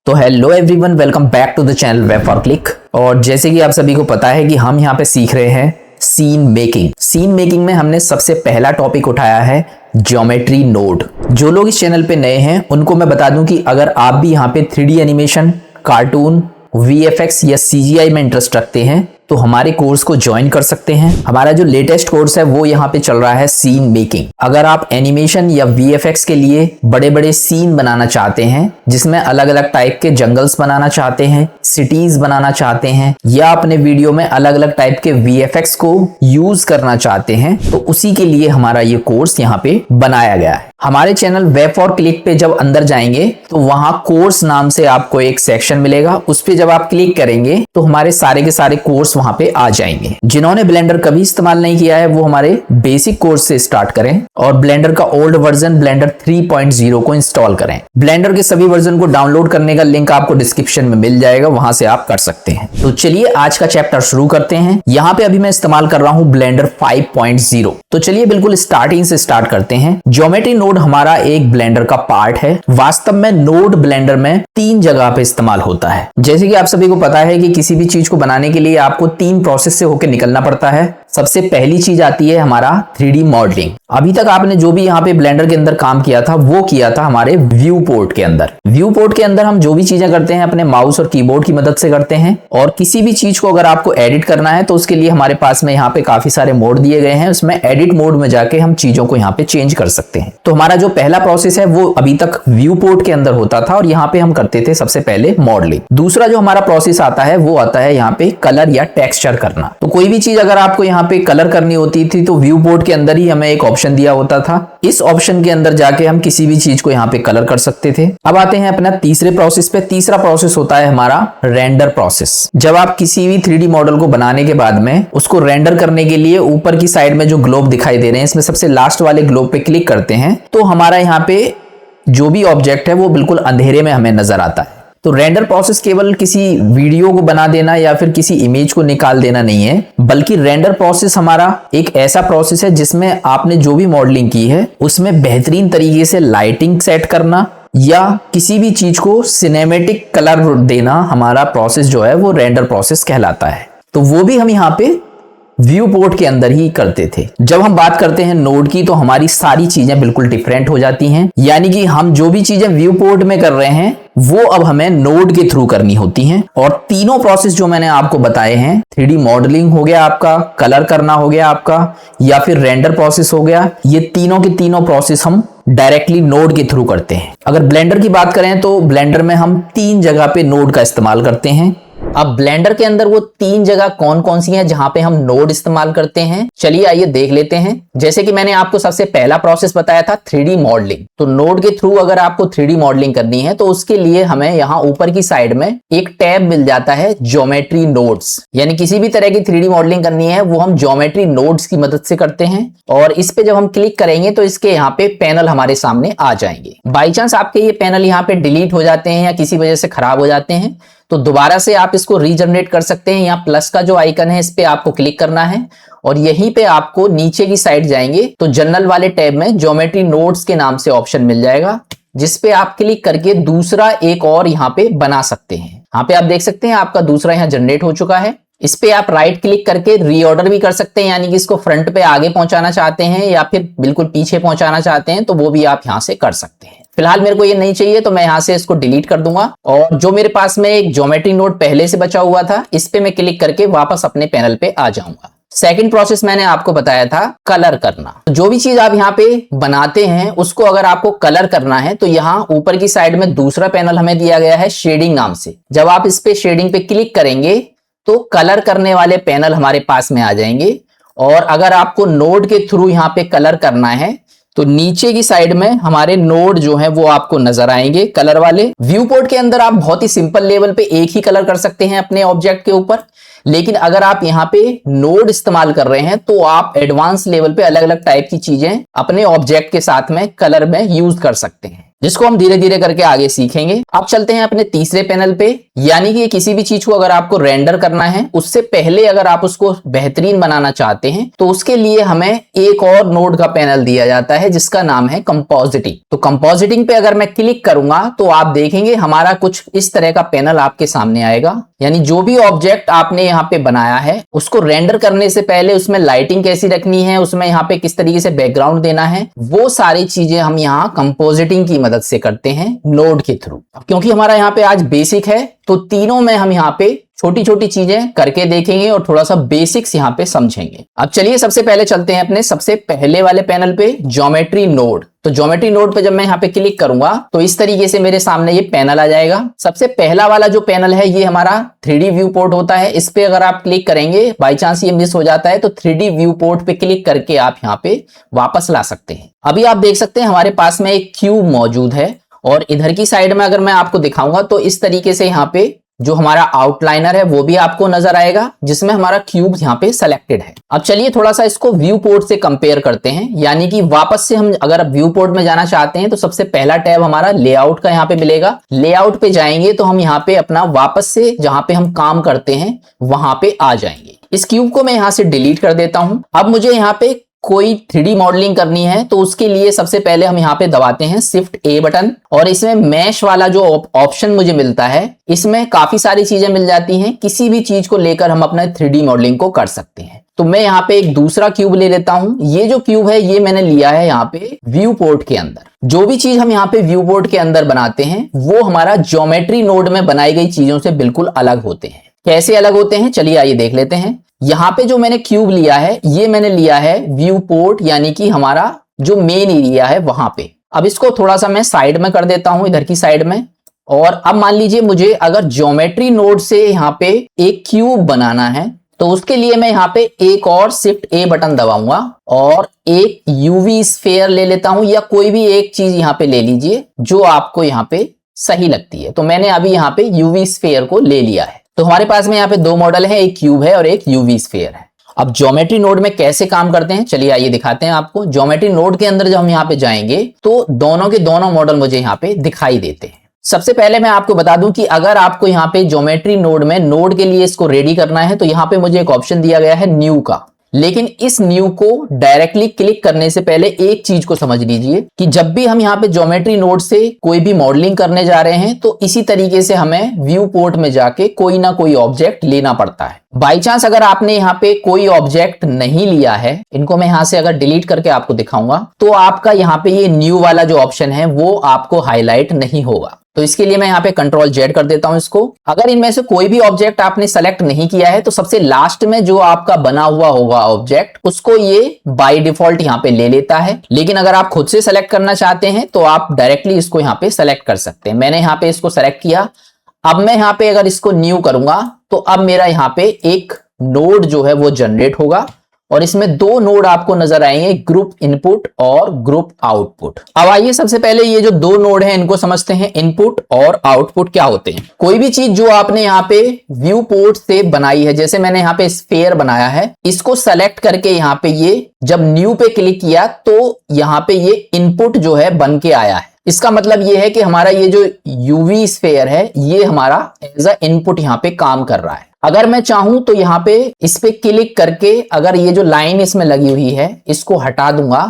तो hello everyone, welcome back to the channel web for click. और जैसे कि आप सभी को पता है कि हम यहाँ पे सीख रहे हैं सीन मेकिंग। सीन मेकिंग में हमने सबसे पहला टॉपिक उठाया है ज्योमेट्री नोड। जो लोग इस चैनल पे नए हैं उनको मैं बता दूं कि अगर आप भी यहाँ पे 3D एनिमेशन, कार्टून, VFX या CGI में इंटरेस्ट रखते हैं तो हमारे कोर्स को ज्वाइन कर सकते हैं। हमारा जो लेटेस्ट कोर्स है वो यहाँ पे चल रहा है सीन मेकिंग। अगर आप एनिमेशन या VFX के लिए बड़े बड़े सीन बनाना चाहते हैं, जिसमें अलग अलग टाइप के जंगल्स बनाना चाहते हैं, सिटीज बनाना चाहते हैं, या अपने वीडियो में अलग अलग टाइप के VFX को यूज करना चाहते हैं, तो उसी के लिए हमारा ये कोर्स यहाँ पे बनाया गया है। हमारे चैनल वेब फॉर क्लिक पे जब अंदर जाएंगे तो वहां कोर्स नाम से आपको एक सेक्शन मिलेगा। उस पे जब आप क्लिक करेंगे तो हमारे सारे के सारे कोर्स वहां पे आ जाएंगे। जिन्होंने ब्लेंडर कभी इस्तेमाल नहीं किया है वो हमारे बेसिक कोर्स से स्टार्ट करें और ब्लेंडर का ओल्ड वर्जन ब्लेंडर 3.0 को इंस्टॉल करें। ब्लेंडर के सभी वर्जन को डाउनलोड करने का लिंक आपको डिस्क्रिप्शन में मिल जाएगा, वहां से आप कर सकते हैं। तो चलिए आज का चैप्टर शुरू करते हैं। यहाँ पे अभी मैं इस्तेमाल कर रहा हूँ ब्लेंडर 5.0। तो चलिए बिल्कुल स्टार्टिंग से स्टार्ट करते हैं। ज्योमेट्री नोड हमारा एक ब्लेंडर का पार्ट है। वास्तव में नोड ब्लेंडर में 3 जगह पे इस्तेमाल होता है। जैसे कि आप सभी को पता है कि किसी भी चीज को बनाने के लिए आपको 3 प्रोसेस से होकर निकलना पड़ता है। सबसे पहली चीज आती है हमारा 3D मॉडलिंग। अभी तक आपने जो भी यहाँ पे ब्लेंडर के अंदर काम किया था वो किया था हमारे व्यू पोर्ट के अंदर। व्यू पोर्ट के अंदर हम जो भी चीजें करते हैं अपने माउस और कीबोर्ड की मदद से करते हैं। और किसी भी चीज को अगर आपको एडिट करना है तो उसके लिए हमारे पास में यहाँ पे काफी सारे मोड दिए गए हैं। उसमें एडिट मोड में जाके हम चीजों को यहाँ पे चेंज कर सकते हैं। तो हमारा जो पहला प्रोसेस है वो अभी तक व्यू पोर्ट के अंदर होता था और यहाँ पे हम करते थे सबसे पहले मॉडलिंग। दूसरा जो हमारा प्रोसेस आता है वो आता है यहाँ पे कलर या टेक्सचर करना। तो कोई भी चीज अगर आपको यहाँ पे कलर करनी होती थी तो व्यू पोर्ट के अंदर ही हमें एक ऑप्शन दिया होता था। इस ऑप्शन के अंदर जाके हम किसी भी चीज को यहाँ पे कलर कर सकते थे। अब आते हैं अपना तीसरे प्रोसेस पे। तीसरा प्रोसेस होता है हमारा रेंडर प्रोसेस। जब आप किसी भी 3D मॉडल को बनाने के बाद में उसको रेंडर करने के लिए ऊपर की साइड में जो ग्लोब दिखाई दे रहे हैं, इसमें सबसे लास्ट वाले ग्लोब पे क्लिक करते हैं तो हमारा यहाँ पे जो भी ऑब्जेक्ट है वो बिल्कुल अंधेरे में हमें नजर आता है। तो रेंडर प्रोसेस केवल किसी वीडियो को बना देना या फिर किसी इमेज को निकाल देना नहीं है, बल्कि रेंडर प्रोसेस हमारा एक ऐसा प्रोसेस है जिसमें आपने जो भी मॉडलिंग की है उसमें बेहतरीन तरीके से लाइटिंग सेट करना या किसी भी चीज को सिनेमैटिक कलर देना, हमारा प्रोसेस जो है वो रेंडर प्रोसेस कहलाता है। तो वो भी हम यहाँ पे व्यू पोर्ट के अंदर ही करते थे। जब हम बात करते हैं नोड की तो हमारी सारी चीजें बिल्कुल डिफरेंट हो जाती हैं। यानी कि हम जो भी चीजें व्यू पोर्ट में कर रहे हैं वो अब हमें नोड के थ्रू करनी होती हैं। और तीनों प्रोसेस जो मैंने आपको बताए हैं, 3D मॉडलिंग हो गया आपका, कलर करना हो गया आपका, या फिर रेंडर प्रोसेस हो गया, ये तीनों के तीनों प्रोसेस हम डायरेक्टली नोड के थ्रू करते हैं। अगर ब्लेंडर की बात करें तो ब्लेंडर में हम 3 जगह पे नोड का इस्तेमाल करते हैं। अब ब्लेंडर के अंदर वो 3 जगह कौन कौन सी हैं जहां पे हम नोड इस्तेमाल करते हैं, चलिए आइए देख लेते हैं। जैसे कि मैंने आपको सबसे पहला प्रोसेस बताया था 3D मॉडलिंग। तो नोड के थ्रू अगर आपको 3D मॉडलिंग करनी है तो उसके लिए हमें यहाँ ऊपर की साइड में एक टैब मिल जाता है ज्योमेट्री नोड्स। यानी किसी भी तरह की 3D मॉडलिंग करनी है वो हम ज्योमेट्री नोड्स की मदद से करते हैं। और इस पे जब हम क्लिक करेंगे तो इसके यहाँ पे पैनल हमारे सामने आ जाएंगे। बाई चांस आपके ये पैनल यहाँ पे डिलीट हो जाते हैं या किसी वजह से खराब हो जाते हैं तो दोबारा से आप इसको रीजनरेट कर सकते हैं। यहाँ प्लस का जो आइकन है इस पे आपको क्लिक करना है और यहीं पे आपको नीचे की साइड जाएंगे तो जनरल वाले टैब में ज्योमेट्री नोड्स के नाम से ऑप्शन मिल जाएगा, जिस पे आप क्लिक करके दूसरा एक और यहाँ पे बना सकते हैं। यहाँ पे आप देख सकते हैं आपका दूसरा यहाँ जनरेट हो चुका है। इस पे आप राइट क्लिक करके रीऑर्डर भी कर सकते हैं, यानी कि इसको फ्रंट पे आगे पहुंचाना चाहते हैं या फिर बिल्कुल पीछे पहुंचाना चाहते हैं तो वो भी आप यहाँ से कर सकते हैं। फिलहाल मेरे को ये नहीं चाहिए तो मैं यहाँ से इसको डिलीट कर दूंगा। और जो मेरे पास में एक ज्योमेट्री नोड पहले से बचा हुआ था इस पे मैं क्लिक करके वापस अपने पैनल पे आ जाऊंगा। सेकंड प्रोसेस मैंने आपको बताया था कलर करना। जो भी चीज आप यहाँ पे बनाते हैं उसको अगर आपको कलर करना है तो यहाँ ऊपर की साइड में दूसरा पैनल हमें दिया गया है शेडिंग नाम से। जब आप इस पे शेडिंग पे क्लिक करेंगे तो कलर करने वाले पैनल हमारे पास में आ जाएंगे। और अगर आपको नोड के थ्रू यहाँ पे कलर करना है तो नीचे की साइड में हमारे नोड जो है वो आपको नजर आएंगे कलर वाले। व्यू पोर्ट के अंदर आप बहुत ही सिंपल लेवल पे एक ही कलर कर सकते हैं अपने ऑब्जेक्ट के ऊपर, लेकिन अगर आप यहाँ पे नोड इस्तेमाल कर रहे हैं तो आप एडवांस लेवल पे अलग अलग टाइप की चीजें अपने ऑब्जेक्ट के साथ में कलर में यूज कर सकते हैं। जिसको हम धीरे धीरे करके आगे सीखेंगे। अब चलते हैं अपने तीसरे पैनल पे, यानी कि किसी भी चीज को अगर आपको रेंडर करना है उससे पहले अगर आप उसको बेहतरीन बनाना चाहते हैं तो उसके लिए हमें एक और नोड का पैनल दिया जाता है जिसका नाम है कंपोजिटिंग। तो कंपोजिटिंग पे अगर मैं क्लिक करूंगा तो आप देखेंगे हमारा कुछ इस तरह का पैनल आपके सामने आएगा, यानी जो भी ऑब्जेक्ट आपने यहाँ पे बनाया है उसको रेंडर करने से पहले उसमें लाइटिंग कैसी रखनी है, उसमें यहाँ पे किस तरीके से बैकग्राउंड देना है, वो सारी चीजें हम यहाँ कंपोजिटिंग की मदद से करते हैं नोड के थ्रू। क्योंकि हमारा यहाँ पे आज बेसिक है तो तीनों में हम यहाँ पे छोटी छोटी चीजें करके देखेंगे और थोड़ा सा बेसिक्स यहाँ पे समझेंगे। अब चलिए सबसे पहले चलते हैं अपने सबसे पहले वाले पैनल पे, ज्योमेट्री नोड। तो ज्योमेट्री नोड पे जब मैं यहाँ पे क्लिक करूंगा तो इस तरीके से मेरे सामने ये पैनल आ जाएगा। सबसे पहला वाला जो पैनल है ये हमारा 3D व्यू पोर्ट होता है। इस पे अगर आप क्लिक करेंगे, बाई चांस ये मिस हो जाता है तो 3D व्यू पोर्ट पे क्लिक करके आप यहाँ पे वापस ला सकते हैं। अभी आप देख सकते हैं हमारे पास में एक क्यूब मौजूद है और इधर की साइड में अगर मैं आपको दिखाऊंगा तो इस तरीके से यहाँ पे जो हमारा आउटलाइनर है वो भी आपको नजर आएगा जिसमें हमारा क्यूब यहाँ पे सेलेक्टेड है। अब चलिए थोड़ा सा इसको व्यू पोर्ट से कंपेयर करते हैं, यानी कि वापस से हम अगर व्यू पोर्ट में जाना चाहते हैं तो सबसे पहला टैब हमारा लेआउट का यहाँ पे मिलेगा। लेआउट पे जाएंगे तो हम यहाँ पे अपना वापस से जहाँ पे हम काम करते हैं वहां पे आ जाएंगे। इस क्यूब को मैं यहाँ से डिलीट कर देता हूं। अब मुझे यहाँ पे कोई 3D मॉडलिंग करनी है तो उसके लिए सबसे पहले हम यहाँ पे दबाते हैं शिफ्ट ए बटन और इसमें मैश वाला जो ऑप्शन मुझे मिलता है इसमें काफी सारी चीजें मिल जाती हैं। किसी भी चीज को लेकर हम अपने 3D मॉडलिंग को कर सकते हैं। तो मैं यहाँ पे एक दूसरा क्यूब ले लेता हूं। ये जो क्यूब है ये मैंने लिया है यहाँ पे व्यू पोर्ट के अंदर। जो भी चीज हम यहाँ पे व्यू पोर्ट के अंदर बनाते हैं वो हमारा ज्योमेट्री नोड में बनाई गई चीजों से बिल्कुल अलग होते हैं। कैसे अलग होते हैं चलिए आइए देख लेते हैं। यहाँ पे जो मैंने क्यूब लिया है ये मैंने लिया है व्यू पोर्ट, यानी कि हमारा जो मेन एरिया है वहां पे। अब इसको थोड़ा सा मैं साइड में कर देता हूं, इधर की साइड में। और अब मान लीजिए मुझे अगर ज्योमेट्री नोड से यहाँ पे एक क्यूब बनाना है तो उसके लिए मैं यहाँ पे एक और शिफ्ट ए बटन दबाऊंगा और एक यूवी स्फीयर ले लेता हूं, या कोई भी एक चीज यहाँ पे ले लीजिए जो आपको यहाँ पे सही लगती है। तो मैंने अभी यहाँ पे यूवी स्फीयर को ले लिया है। तो हमारे पास में यहाँ पे दो मॉडल है, एक क्यूब है और एक यूवी स्फीयर है। अब ज्योमेट्री नोड में कैसे काम करते हैं चलिए आइए दिखाते हैं आपको। ज्योमेट्री नोड के अंदर जब हम यहाँ पे जाएंगे तो दोनों के दोनों मॉडल मुझे यहाँ पे दिखाई देते हैं। सबसे पहले मैं आपको बता दूं कि अगर आपको यहाँ पे ज्योमेट्री नोड में नोड के लिए इसको रेडी करना है तो यहाँ पे मुझे एक ऑप्शन दिया गया है न्यू का। लेकिन इस न्यू को डायरेक्टली क्लिक करने से पहले एक चीज को समझ लीजिए कि जब भी हम यहाँ पे ज्योमेट्री नोड से कोई भी मॉडलिंग करने जा रहे हैं तो इसी तरीके से हमें व्यू पोर्ट में जाके कोई ना कोई ऑब्जेक्ट लेना पड़ता है। बाई चांस अगर आपने यहाँ पे कोई ऑब्जेक्ट नहीं लिया है, इनको मैं यहाँ से अगर डिलीट करके आपको दिखाऊंगा तो आपका यहाँ पे ये न्यू वाला जो ऑप्शन है वो आपको हाईलाइट नहीं होगा। तो इसके लिए मैं यहाँ पे कंट्रोल जेड कर देता हूं इसको। अगर इनमें से कोई भी ऑब्जेक्ट आपने सेलेक्ट नहीं किया है तो सबसे लास्ट में जो आपका बना हुआ होगा ऑब्जेक्ट उसको ये बाय डिफॉल्ट यहाँ पे ले लेता है। लेकिन अगर आप खुद से सेलेक्ट करना चाहते हैं तो आप डायरेक्टली इसको यहाँ पे सेलेक्ट कर सकते हैं। मैंने यहाँ पे इसको सेलेक्ट किया। अब मैं यहाँ पे अगर इसको न्यू करूंगा तो अब मेरा यहाँ पे एक नोड जो है वो जनरेट होगा और इसमें दो नोड आपको नजर आएंगे, ग्रुप इनपुट और ग्रुप आउटपुट। अब आइए सबसे पहले ये जो दो नोड हैं इनको समझते हैं, इनपुट और आउटपुट क्या होते हैं। कोई भी चीज जो आपने यहाँ पे व्यू पोर्ट से बनाई है, जैसे मैंने यहाँ पे स्फीयर बनाया है, इसको सेलेक्ट करके यहाँ पे ये जब न्यू पे क्लिक किया तो यहाँ पे ये इनपुट जो है बन के आया है। इसका मतलब ये है कि हमारा ये जो यूवी स्फीयर है ये हमारा एज अ इनपुट यहाँ पे काम कर रहा है। अगर मैं चाहूं तो यहाँ पे इस पे क्लिक करके अगर ये जो लाइन इसमें लगी हुई है इसको हटा दूंगा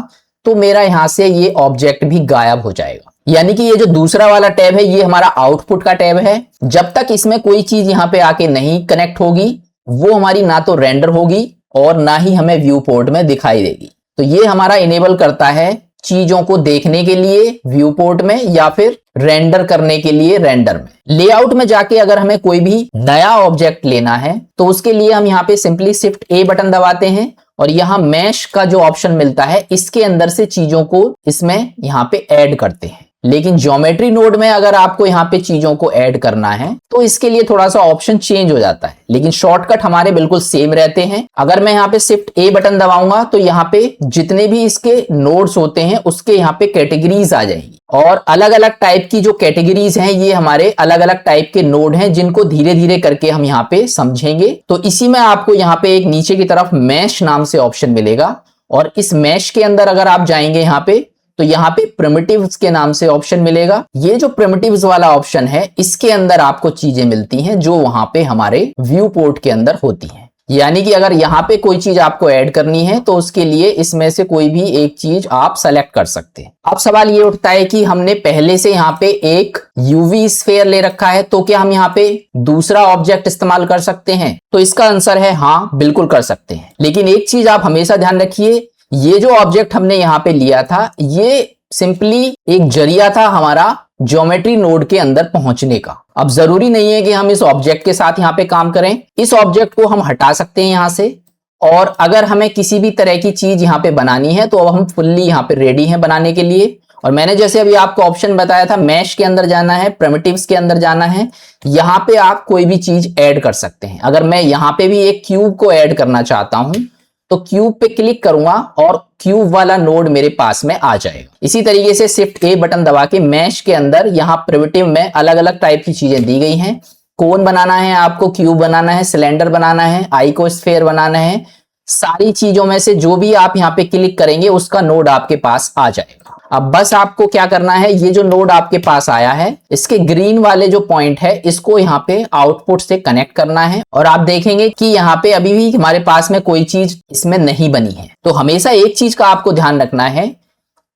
तो मेरा यहाँ से ये ऑब्जेक्ट भी गायब हो जाएगा। यानी कि ये जो दूसरा वाला टैब है ये हमारा आउटपुट का टैब है। जब तक इसमें कोई चीज यहाँ पे आके नहीं कनेक्ट होगी वो हमारी ना तो रेंडर होगी और ना ही हमें व्यू पोर्ट में दिखाई देगी। तो ये हमारा इनेबल करता है चीजों को देखने के लिए व्यू पोर्ट में या फिर रेंडर करने के लिए रेंडर में। लेआउट में जाके अगर हमें कोई भी नया ऑब्जेक्ट लेना है तो उसके लिए हम यहाँ पे सिंपली शिफ्ट ए बटन दबाते हैं और यहाँ मैश का जो ऑप्शन मिलता है इसके अंदर से चीजों को इसमें यहाँ पे ऐड करते हैं। लेकिन ज्योमेट्री नोड में अगर आपको यहाँ पे चीजों को ऐड करना है तो इसके लिए थोड़ा सा ऑप्शन चेंज हो जाता है, लेकिन शॉर्टकट हमारे बिल्कुल सेम रहते हैं। अगर मैं यहाँ पे शिफ्ट ए बटन दबाऊंगा तो यहाँ पे जितने भी इसके नोड्स होते हैं उसके यहाँ पे कैटेगरीज आ जाएंगी और अलग अलग टाइप की जो कैटेगरीज हैं ये हमारे अलग अलग टाइप के नोड हैं जिनको धीरे धीरे करके हम यहाँ पे समझेंगे। तो इसी में आपको यहाँ पे एक नीचे की तरफ मैश नाम से ऑप्शन मिलेगा और इस मैश के अंदर अगर आप जाएंगे यहाँ पे तो यहाँ पे प्रिमिटिव्स के नाम से ऑप्शन मिलेगा। ये जो प्रिमिटिव्स वाला ऑप्शन है, इसके अंदर आपको चीजें मिलती हैं जो वहां पे हमारे व्यू पोर्ट के अंदर होती हैं। यानी कि अगर यहाँ पे कोई चीज आपको ऐड करनी है तो उसके लिए इसमें से कोई भी एक चीज आप सेलेक्ट कर सकते हैं। अब सवाल ये उठता है कि हमने पहले से यहाँ पे एक यूवी स्फीयर ले रखा है, तो क्या हम यहाँ पे दूसरा ऑब्जेक्ट इस्तेमाल कर सकते हैं? तो इसका आंसर है हाँ, बिल्कुल कर सकते हैं। लेकिन एक चीज आप हमेशा ध्यान रखिए, ये जो ऑब्जेक्ट हमने यहाँ पे लिया था, ये सिंपली एक जरिया था हमारा ज्योमेट्री नोड के अंदर पहुंचने का। अब जरूरी नहीं है कि हम इस ऑब्जेक्ट के साथ यहाँ पे काम करें। इस ऑब्जेक्ट को हम हटा सकते हैं यहाँ से, और अगर हमें किसी भी तरह की चीज यहाँ पे बनानी है तो अब हम फुल्ली यहाँ पे रेडी हैं बनाने के लिए। और मैंने जैसे अभी आपको ऑप्शन बताया था, मैश के अंदर जाना है, प्रिमिटिव्स के अंदर जाना है, यहाँ पे आप कोई भी चीज ऐड कर सकते हैं। अगर मैं यहाँ पे भी एक क्यूब को ऐड करना चाहता हूं तो क्यूब पे क्लिक करूंगा और क्यूब वाला नोड मेरे पास में आ जाएगा। इसी तरीके से शिफ्ट ए बटन दबा के मैश के अंदर यहाँ प्रिमिटिव में अलग अलग टाइप की चीजें दी गई हैं। कोन बनाना है आपको, क्यूब बनाना है, सिलेंडर बनाना है, आइकोस्फेयर बनाना है, सारी चीजों में से जो भी आप यहाँ पे क्लिक करेंगे उसका नोड आपके पास आ जाएगा। अब बस आपको क्या करना है, ये जो नोड आपके पास आया है, इसके ग्रीन वाले जो पॉइंट है, इसको यहाँ पे आउटपुट से कनेक्ट करना है। और आप देखेंगे कि यहाँ पे अभी भी हमारे पास में कोई चीज इसमें नहीं बनी है। तो हमेशा एक चीज का आपको ध्यान रखना है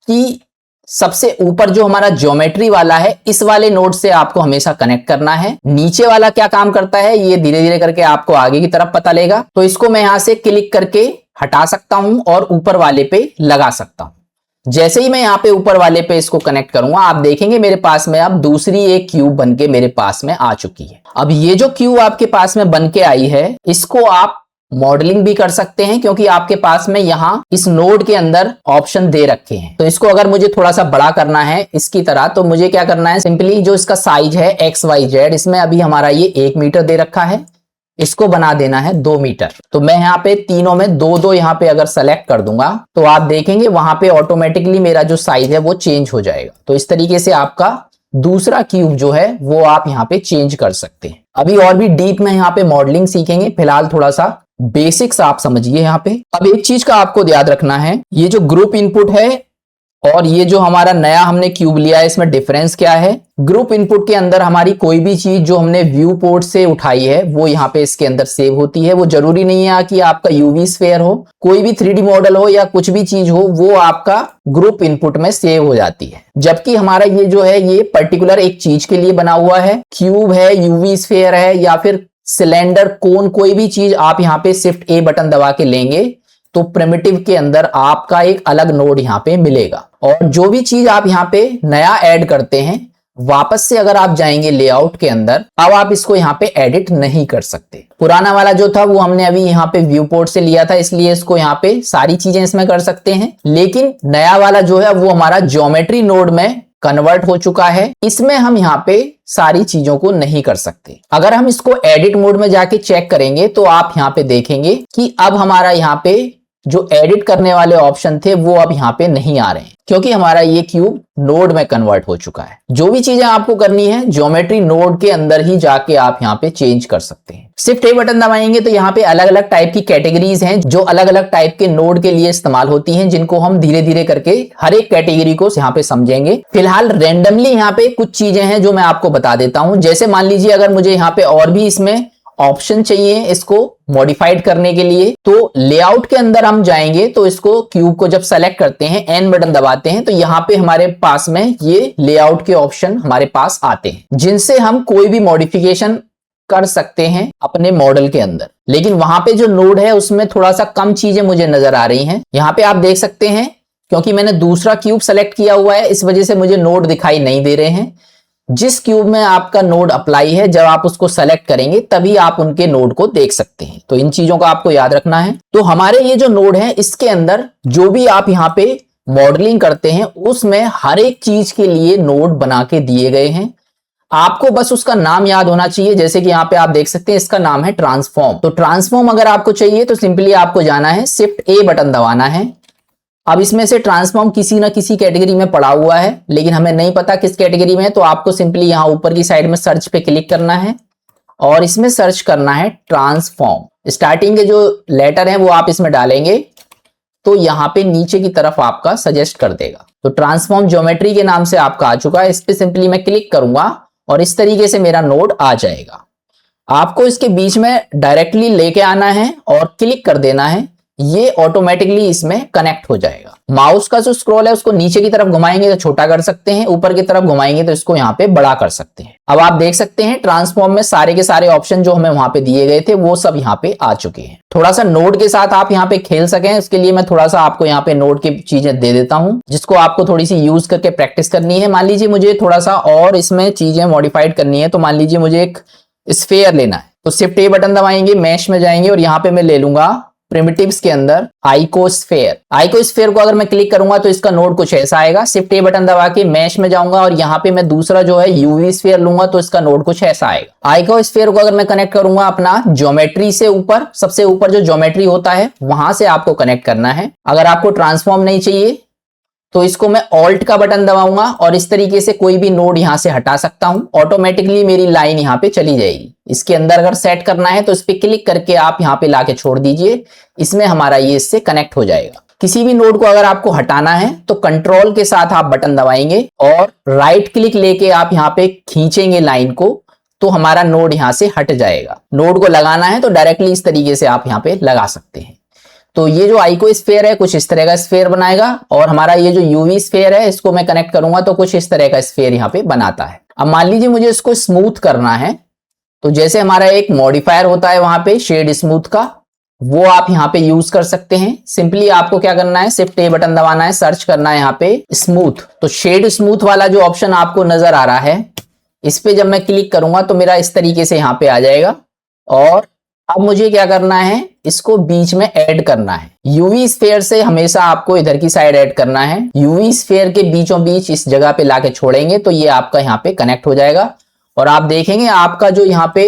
कि सबसे ऊपर जो हमारा ज्योमेट्री वाला है, इस वाले नोड से आपको हमेशा कनेक्ट करना है। नीचे वाला क्या काम करता है, ये धीरे धीरे करके आपको आगे की तरफ पता लगेगा। तो इसको मैं यहां से क्लिक करके हटा सकता हूं और ऊपर वाले पे लगा सकता हूं। जैसे ही मैं यहाँ पे ऊपर वाले पे इसको कनेक्ट करूंगा, आप देखेंगे मेरे पास में अब दूसरी एक क्यूब बनके मेरे पास में आ चुकी है। अब ये जो क्यूब आपके पास में बनके आई है, इसको आप मॉडलिंग भी कर सकते हैं, क्योंकि आपके पास में यहाँ इस नोड के अंदर ऑप्शन दे रखे हैं। तो इसको अगर मुझे थोड़ा सा बड़ा करना है इसकी तरह, तो मुझे क्या करना है, सिंपली जो इसका साइज है XYZ, इसमें अभी हमारा ये 1 मीटर दे रखा है, इसको बना देना है 2 मीटर। तो मैं यहाँ पे तीनों में 2-2 यहाँ पे अगर सेलेक्ट कर दूंगा तो आप देखेंगे वहां पे ऑटोमेटिकली मेरा जो साइज है वो चेंज हो जाएगा। तो इस तरीके से आपका दूसरा क्यूब जो है वो आप यहाँ पे चेंज कर सकते हैं। अभी और भी डीप में यहाँ पे मॉडलिंग सीखेंगे, फिलहाल थोड़ा सा बेसिक्स आप समझिए यहाँ पे। अब एक चीज का आपको याद रखना है, ये जो ग्रुप इनपुट है और ये जो हमारा नया हमने क्यूब लिया है, इसमें डिफरेंस क्या है। ग्रुप इनपुट के अंदर हमारी कोई भी चीज जो हमने व्यू पोर्ट से उठाई है वो यहाँ पे इसके अंदर सेव होती है। वो जरूरी नहीं है कि आपका यूवी स्फीयर हो, कोई भी 3D मॉडल हो या कुछ भी चीज हो, वो आपका ग्रुप इनपुट में सेव हो जाती है। जबकि हमारा ये जो है ये पर्टिकुलर एक चीज के लिए बना हुआ है, क्यूब है, यूवी स्फीयर है या फिर सिलेंडर, कोन, कोई भी चीज आप यहाँ पे शिफ्ट ए बटन दबा के लेंगे तो प्रिमिटिव के अंदर आपका एक अलग नोड यहाँ पे मिलेगा। और जो भी चीज आप यहाँ पे नया ऐड करते हैं, वापस से अगर आप जाएंगे लेआउट के अंदर, अब आप इसको यहाँ पे एडिट नहीं कर सकते। पुराना वाला जो था वो हमने अभी यहाँ पे व्यू पोर्ट से लिया था, इसलिए इसको यहाँ पे सारी चीजें इसमें कर सकते हैं। लेकिन नया वाला जो है वो हमारा ज्योमेट्री नोड में कन्वर्ट हो चुका है, इसमें हम यहाँ पे सारी चीजों को नहीं कर सकते। अगर हम इसको एडिट मोड में जाके चेक करेंगे तो आप यहाँ पे देखेंगे कि अब हमारा यहाँ पे जो एडिट करने वाले ऑप्शन थे वो अब यहाँ पे नहीं आ रहे हैं, क्योंकि हमारा ये क्यूब नोड में कन्वर्ट हो चुका है। जो भी चीजें आपको करनी है ज्योमेट्री नोड के अंदर ही जाके आप यहाँ पे चेंज कर सकते हैं। शिफ्ट ए बटन दबाएंगे तो यहाँ पे अलग अलग टाइप की कैटेगरीज हैं जो अलग अलग टाइप के नोड के लिए इस्तेमाल होती हैं, जिनको हम धीरे धीरे करके हर एक कैटेगरी को यहाँ पे समझेंगे। फिलहाल रेंडमली यहाँ पे कुछ चीजें हैं जो मैं आपको बता देता हूं। जैसे मान लीजिए अगर मुझे यहाँ पे और भी इसमें ऑप्शन चाहिए इसको मॉडिफाइड करने के लिए, तो लेआउट के अंदर हम जाएंगे तो इसको क्यूब को जब सेलेक्ट करते हैं, एन बटन दबाते हैं, तो यहाँ पे हमारे पास में ये लेआउट के ऑप्शन हमारे पास आते हैं, जिनसे हम कोई भी मॉडिफिकेशन कर सकते हैं अपने मॉडल के अंदर। लेकिन वहां पे जो नोड है उसमें थोड़ा सा कम चीजें मुझे नजर आ रही हैं। यहाँ पे आप देख सकते हैं, क्योंकि मैंने दूसरा क्यूब सेलेक्ट किया हुआ है, इस वजह से मुझे नोड दिखाई नहीं दे रहे हैं। जिस क्यूब में आपका नोड अप्लाई है, जब आप उसको सेलेक्ट करेंगे तभी आप उनके नोड को देख सकते हैं। तो इन चीजों का आपको याद रखना है। तो हमारे ये जो नोड है, इसके अंदर जो भी आप यहाँ पे मॉडलिंग करते हैं उसमें हर एक चीज के लिए नोड बना के दिए गए हैं। आपको बस उसका नाम याद होना चाहिए। जैसे कि यहाँ पे आप देख सकते हैं, इसका नाम है ट्रांसफॉर्म। तो ट्रांसफॉर्म अगर आपको चाहिए तो सिंपली आपको जाना है, शिफ्ट ए बटन दबाना है। अब इसमें से ट्रांसफॉर्म किसी ना किसी कैटेगरी में पड़ा हुआ है, लेकिन हमें नहीं पता किस कैटेगरी में है, तो आपको सिंपली यहाँ ऊपर की साइड में सर्च पे क्लिक करना है और इसमें सर्च करना है ट्रांसफॉर्म। स्टार्टिंग के जो लेटर हैं वो आप इसमें डालेंगे तो यहाँ पे नीचे की तरफ आपका सजेस्ट कर देगा। तो ट्रांसफॉर्म ज्योमेट्री के नाम से आपका आ चुका है। इस पे सिंपली मैं क्लिक करूंगा और इस तरीके से मेरा नोड आ जाएगा। आपको इसके बीच में डायरेक्टली लेके आना है और क्लिक कर देना है, ये ऑटोमेटिकली इसमें कनेक्ट हो जाएगा। माउस का जो स्क्रॉल है उसको नीचे की तरफ घुमाएंगे तो छोटा कर सकते हैं, ऊपर की तरफ घुमाएंगे तो इसको यहाँ पे बड़ा कर सकते हैं। अब आप देख सकते हैं ट्रांसफॉर्म में सारे के सारे ऑप्शन जो हमें वहां पे दिए गए थे वो सब यहाँ पे आ चुके हैं। थोड़ा सा नोड के साथ आप यहाँ पे खेल सकें इसके लिए मैं थोड़ा सा आपको यहाँ पे नोड की चीजें दे देता हूँ, जिसको आपको थोड़ी सी यूज करके प्रैक्टिस करनी है। मान लीजिए मुझे थोड़ा सा और इसमें चीजें मॉडिफाइड करनी है, तो मान लीजिए मुझे एक स्फेयर लेना है, तो शिफ्ट ए बटन दबाएंगे, मैश में जाएंगे और यहाँ पे मैं ले लूंगा प्रिमिटिव्स के अंदर आइकोस्फेयर। आइकोस्फेयर को अगर मैं क्लिक करूंगा तो इसका नोड कुछ ऐसा आएगा। शिफ्ट ए बटन दबा के मैश में जाऊंगा और यहाँ पे मैं दूसरा जो है यूवी स्फेयर लूंगा तो इसका नोड कुछ ऐसा आएगा। आइकोस्फेयर को अगर मैं कनेक्ट करूंगा अपना ज्योमेट्री से ऊपर, सबसे ऊपर जो ज्योमेट्री होता है वहां से आपको कनेक्ट करना है। अगर आपको ट्रांसफॉर्म नहीं चाहिए तो इसको मैं ऑल्ट का बटन दबाऊंगा और इस तरीके से कोई भी नोड यहां से हटा सकता हूं, ऑटोमेटिकली मेरी लाइन यहां पे चली जाएगी। इसके अंदर अगर सेट करना है तो इस पे क्लिक करके आप यहां पे लाके छोड़ दीजिए, इसमें हमारा ये इससे कनेक्ट हो जाएगा। किसी भी नोड को अगर आपको हटाना है तो कंट्रोल के साथ आप बटन दबाएंगे और राइट क्लिक लेके आप यहाँ पे खींचेंगे लाइन को, तो हमारा नोड यहां से हट जाएगा। नोड को लगाना है तो डायरेक्टली इस तरीके से आप यहाँ पे लगा सकते हैं। तो ये जो आइको स्फेयर है कुछ इस तरह का स्फेयर बनाएगा और हमारा ये जो यूवी स्फेयर है इसको मैं कनेक्ट करूंगा तो कुछ इस तरह का स्फेयर यहाँ पे बनाता है। अब मान लीजिए मुझे इसको स्मूथ करना है, तो जैसे हमारा एक मॉडिफायर होता है वहां पे शेड स्मूथ का, वो आप यहाँ पे यूज कर सकते हैं। सिंपली आपको क्या करना है, शिफ्ट ए बटन दबाना है, सर्च करना है यहाँ पे स्मूथ, तो शेड स्मूथ वाला जो ऑप्शन आपको नजर आ रहा है इस पे जब मैं क्लिक करूंगा तो मेरा इस तरीके से यहाँ पे आ जाएगा। और अब मुझे क्या करना है, इसको बीच में ऐड करना है। यूवी स्फेयर से हमेशा आपको इधर की साइड ऐड करना है। यूवी स्फेयर के बीचों बीच इस जगह पे लाके छोड़ेंगे तो ये आपका यहाँ पे कनेक्ट हो जाएगा और आप देखेंगे आपका जो यहाँ पे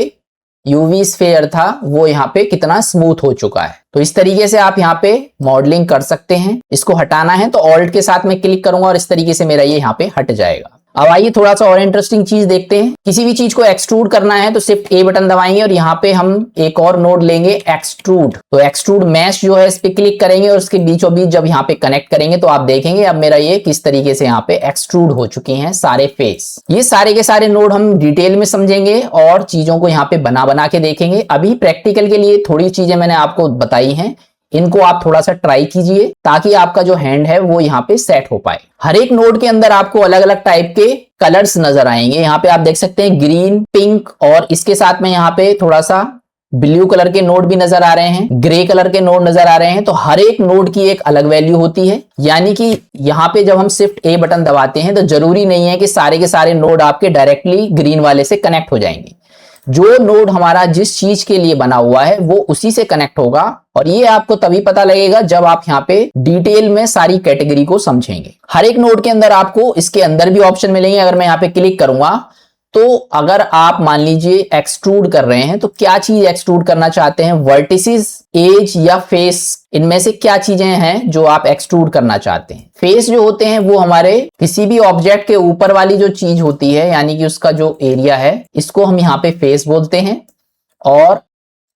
यूवी स्फेयर था वो यहाँ पे कितना स्मूथ हो चुका है। तो इस तरीके से आप यहाँ पे मॉडलिंग कर सकते हैं। इसको हटाना है तो ऑल्ट के साथ में क्लिक करूंगा और इस तरीके से मेरा ये यहाँ पे हट जाएगा। अब आइए थोड़ा सा और इंटरेस्टिंग चीज देखते हैं। किसी भी चीज को एक्सट्रूड करना है तो शिफ्ट ए बटन दबाएंगे और यहाँ पे हम एक और नोड लेंगे एक्सट्रूड। तो एक्सट्रूड मैश जो है इस पे क्लिक करेंगे और उसके बीचों बीच जब यहाँ पे कनेक्ट करेंगे तो आप देखेंगे अब मेरा ये किस तरीके से यहाँ पे एक्सट्रूड हो चुके हैं सारे फेस। ये सारे के सारे नोड हम डिटेल में समझेंगे और चीजों को यहाँ पे बना के देखेंगे। अभी प्रैक्टिकल के लिए थोड़ी चीजें मैंने आपको बताई हैं, इनको आप थोड़ा सा ट्राई कीजिए ताकि आपका जो हैंड है वो यहाँ पे सेट हो पाए। हर एक नोड के अंदर आपको अलग अलग टाइप के कलर्स नजर आएंगे। यहाँ पे आप देख सकते हैं ग्रीन, पिंक और इसके साथ में यहाँ पे थोड़ा सा ब्लू कलर के नोड भी नजर आ रहे हैं, ग्रे कलर के नोड नजर आ रहे हैं। तो हर एक नोड की एक अलग वैल्यू होती है, यानी कि यहाँ पे जब हम शिफ्ट ए बटन दबाते हैं तो जरूरी नहीं है कि सारे के सारे नोड आपके डायरेक्टली ग्रीन वाले से कनेक्ट हो जाएंगे। जो नोड हमारा जिस चीज के लिए बना हुआ है वो उसी से कनेक्ट होगा और ये आपको तभी पता लगेगा जब आप यहाँ पे डिटेल में सारी कैटेगरी को समझेंगे। हर एक नोड के अंदर आपको इसके अंदर भी ऑप्शन मिलेंगे। अगर मैं यहाँ पे क्लिक करूंगा तो अगर आप मान लीजिए एक्सट्रूड कर रहे हैं तो क्या चीज एक्सट्रूड करना चाहते हैं, वर्टिसेस, एज या फेस, इनमें से क्या चीजें हैं जो आप एक्सट्रूड करना चाहते हैं। फेस जो होते हैं वो हमारे किसी भी ऑब्जेक्ट के ऊपर वाली जो चीज होती है यानी कि उसका जो एरिया है इसको हम यहाँ पे फेस बोलते हैं। और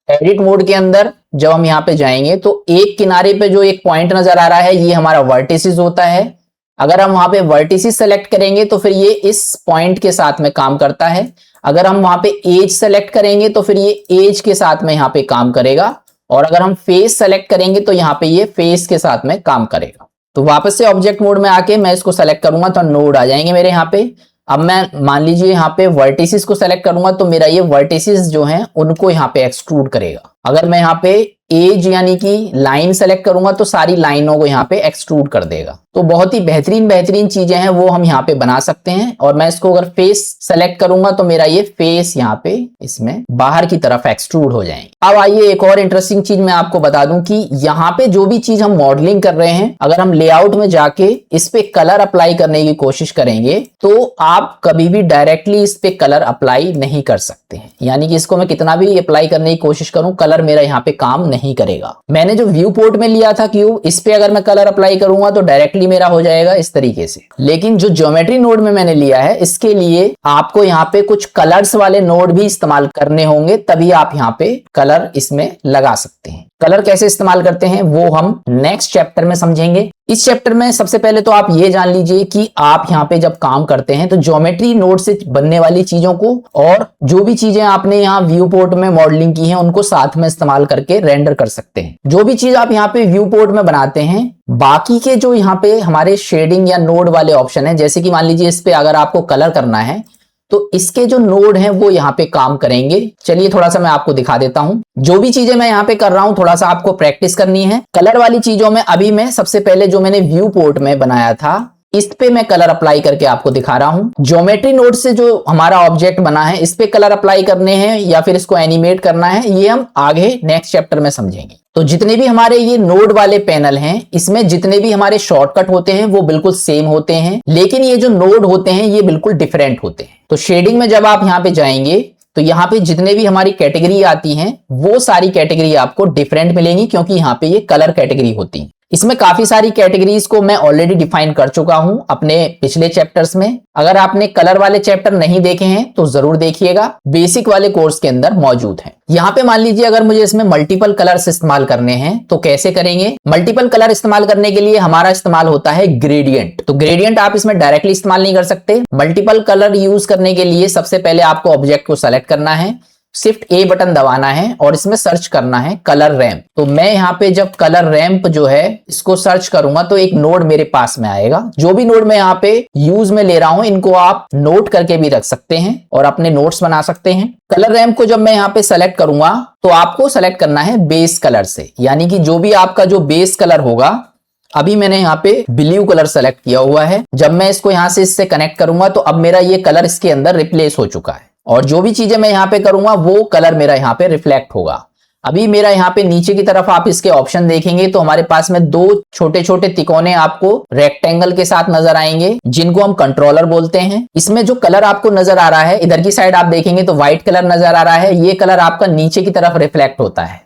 एडिट मोड के अंदर जब हम यहाँ पे जाएंगे तो एक किनारे पे जो एक पॉइंट नजर आ रहा है ये हमारा वर्टिसेस होता है। अगर हम वहां पे वर्टिसेस सेलेक्ट करेंगे तो फिर ये इस पॉइंट के साथ में काम करता है। अगर हम वहां पे एज सेलेक्ट करेंगे तो फिर ये एज के साथ में यहाँ पे काम करेगा और अगर हम फेस सेलेक्ट करेंगे तो यहाँ पे ये फेस के साथ में काम करेगा। तो वापस से ऑब्जेक्ट मोड में आके मैं इसको सेलेक्ट करूंगा तो नोड आ जाएंगे मेरे यहाँ पे। अब मैं मान लीजिए यहाँ पे वर्टिसेस को सेलेक्ट करूंगा तो मेरा ये वर्टिसेस जो हैं उनको यहाँ पे एक्सट्रूड करेगा। अगर मैं यहाँ पे एज यानी कि लाइन सेलेक्ट करूंगा तो सारी लाइनों को यहाँ पे एक्सट्रूड कर देगा। तो बहुत ही बेहतरीन चीजें हैं वो हम यहाँ पे बना सकते हैं। और मैं इसको अगर फेस सेलेक्ट करूंगा तो मेरा ये फेस यहाँ पे इसमें बाहर की तरफ एक्सट्रूड हो जाएंगे। अब आइए एक और इंटरेस्टिंग चीज मैं आपको बता दूं कि यहाँ पे जो भी चीज हम मॉडलिंग कर रहे हैं अगर हम लेआउट में जाके इस पे कलर अप्लाई करने की कोशिश करेंगे तो आप कभी भी डायरेक्टली इस पे कलर अप्लाई नहीं कर सकते हैं। यानी कि इसको मैं कितना भी अप्लाई करने की कोशिश करूं कलर मेरा यहाँ पे काम नहीं करेगा। मैंने जो व्यू पोर्ट में लिया था क्यूब, इस पे अगर मैं कलर अप्लाई करूंगा तो डायरेक्टली मेरा हो जाएगा इस तरीके से। लेकिन जो ज्योमेट्री नोड में मैंने लिया है इसके लिए आपको यहाँ पे कुछ कलर्स वाले नोड भी इस्तेमाल करने होंगे, तभी आप यहाँ पे कलर इसमें लगा सकते हैं। कलर कैसे इस्तेमाल करते हैं वो हम नेक्स्ट चैप्टर में समझेंगे। इस चैप्टर में सबसे पहले तो आप ये जान लीजिए कि आप यहाँ पे जब काम करते हैं तो ज्योमेट्री नोड से बनने वाली चीजों को और जो भी चीजें आपने यहाँ व्यू पोर्ट में मॉडलिंग की है उनको साथ में इस्तेमाल करके रेंडर कर सकते हैं। जो भी चीज आप यहाँ पे व्यू पोर्ट में बनाते हैं, बाकी के जो यहाँ पे हमारे शेडिंग या नोड वाले ऑप्शन है, जैसे कि मान लीजिए इस पे अगर आपको कलर करना है तो इसके जो नोड हैं वो यहाँ पे काम करेंगे। चलिए थोड़ा सा मैं आपको दिखा देता हूँ। जो भी चीजें मैं यहाँ पे कर रहा हूँ थोड़ा सा आपको प्रैक्टिस करनी है। कलर वाली चीजों में अभी मैं सबसे पहले जो मैंने व्यू पोर्ट में बनाया था इस पे मैं कलर अप्लाई करके आपको दिखा रहा हूँ। ज्योमेट्री नोड से जो हमारा ऑब्जेक्ट बना है इस पे कलर अप्लाई करने हैं या फिर इसको एनिमेट करना है, ये हम आगे नेक्स्ट चैप्टर में समझेंगे। तो जितने भी हमारे ये नोड वाले पैनल हैं इसमें जितने भी हमारे शॉर्टकट होते हैं वो बिल्कुल सेम होते हैं, लेकिन ये जो नोड होते हैं ये बिल्कुल डिफरेंट होते हैं। तो शेडिंग में जब आप यहाँ पे जाएंगे तो यहाँ पे जितने भी हमारी कैटेगरी आती हैं वो सारी कैटेगरी आपको डिफरेंट मिलेंगी, क्योंकि यहाँ पे ये कलर कैटेगरी होती है। इसमें काफी सारी कैटेगरीज को मैं ऑलरेडी डिफाइन कर चुका हूं अपने पिछले चैप्टर्स में। अगर आपने कलर वाले चैप्टर नहीं देखे हैं तो जरूर देखिएगा, बेसिक वाले कोर्स के अंदर मौजूद है। यहाँ पे मान लीजिए अगर मुझे इसमें मल्टीपल कलर्स इस्तेमाल करने हैं तो कैसे करेंगे। मल्टीपल कलर इस्तेमाल करने के लिए हमारा इस्तेमाल होता है ग्रेडियंट। तो ग्रेडियंट आप इसमें डायरेक्टली इस्तेमाल नहीं कर सकते। मल्टीपल कलर यूज करने के लिए सबसे पहले आपको ऑब्जेक्ट को सेलेक्ट करना है, शिफ्ट ए बटन दबाना है और इसमें सर्च करना है कलर रैंप। तो मैं यहाँ पे जब कलर रैंप जो है इसको सर्च करूंगा तो एक नोड मेरे पास में आएगा। जो भी नोड मैं यहाँ पे यूज में ले रहा हूं इनको आप नोट करके भी रख सकते हैं और अपने नोट्स बना सकते हैं। कलर रैंप को जब मैं यहाँ पे सेलेक्ट करूंगा तो आपको सेलेक्ट करना है बेस कलर से, यानी कि जो भी आपका जो बेस कलर होगा, अभी मैंने यहाँ पे ब्लू कलर सेलेक्ट किया हुआ है। जब मैं इसको यहाँ से इससे कनेक्ट करूंगा तो अब मेरा ये कलर इसके अंदर रिप्लेस हो चुका है और जो भी चीजें मैं यहाँ पे करूंगा वो कलर मेरा यहाँ पे रिफ्लेक्ट होगा। अभी मेरा यहाँ पे नीचे की तरफ आप इसके ऑप्शन देखेंगे तो हमारे पास में दो छोटे छोटे तिकोने आपको रेक्टेंगल के साथ नजर आएंगे जिनको हम कंट्रोलर बोलते हैं। इसमें जो कलर आपको नजर आ रहा है इधर की साइड आप देखेंगे तो व्हाइट कलर नजर आ रहा है, ये कलर आपका नीचे की तरफ रिफ्लेक्ट होता है।